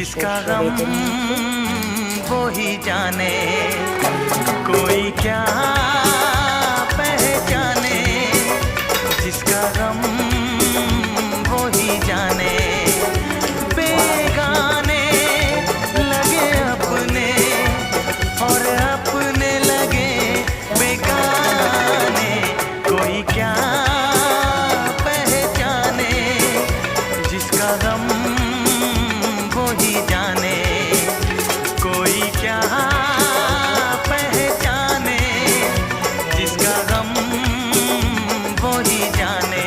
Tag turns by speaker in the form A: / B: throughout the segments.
A: जिसका गम वो ही जाने, कोई क्या पहचाने, जिसका गम वो ही जाने। बेगाने लगे अपने और अपने लगे बेगाने, कोई क्या पहचाने, जिसका गम वो ही जाने, कोई क्या पहचाने, जिसका गम वो ही जाने।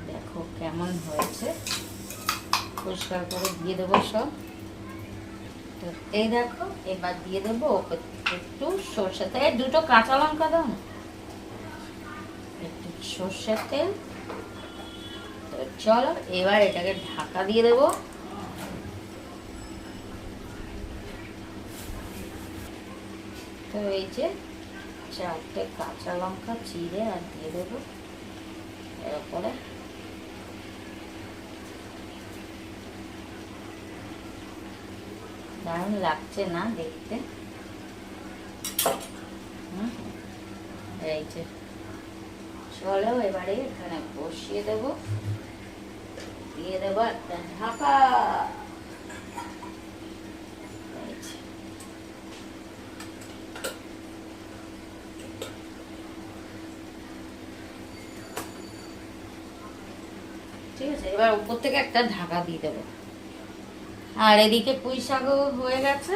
B: দেখো কেমন হয়েছে, পরিষ্কার করে দিয়ে দেবো সব। তো এই দেখো, এবার দিয়ে দেবো একটু সরষের তেল, দুটো কাঁচা লঙ্কা দাও না, একটু সরষের তেল। তো চলো এবার এটাকে ঢাকা দিয়ে দেবো। তো এই যে 4টে কাঁচা লঙ্কা চিড়ে আর দিয়ে দেবো এর উপরে। দারুণ লাগছে না দেখতে? এই যে চলো এবারে এখানে বসিয়ে দেব, দিয়ে দেবো একটা ঢাকা। ঠিক আছে, এবার উপর থেকে একটা ঢাকা দিয়ে দেবো। আর এদিকে পুঁই শাকও হয়ে গেছে।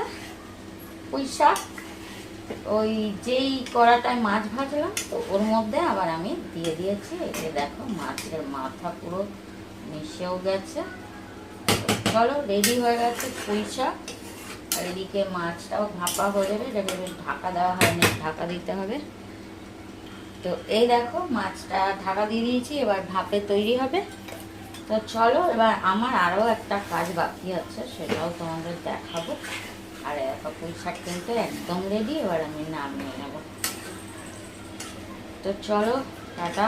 B: পুঁই শাক ওই যেই কড়াটায় মাছ ভাজলাম, তো ওর মধ্যে আবার আমি দিয়ে দিয়েছি। এই যে দেখো মাছের মাথা পুরো মিশেও গেছে। চলো রেডি হয়ে গেছে পুঁই শাক। আর এদিকে মাছটাও ভাপা হয়ে যাবে, এটাকে ঢাকা দেওয়া হয়নি, ঢাকা দিতে হবে। তো এই দেখো মাছটা ঢাকা দিয়ে দিয়েছি, এবার ভাপে তৈরি হবে। তো চলো এবার আমার আরও একটা কাজ বাকি আছে, সেটাও তোমাদের দেখাবো। আর একটা পুঁই শাক কিন্তু একদম রেডি, এবার আমি নামিয়ে নেব। তো চলো টাটা।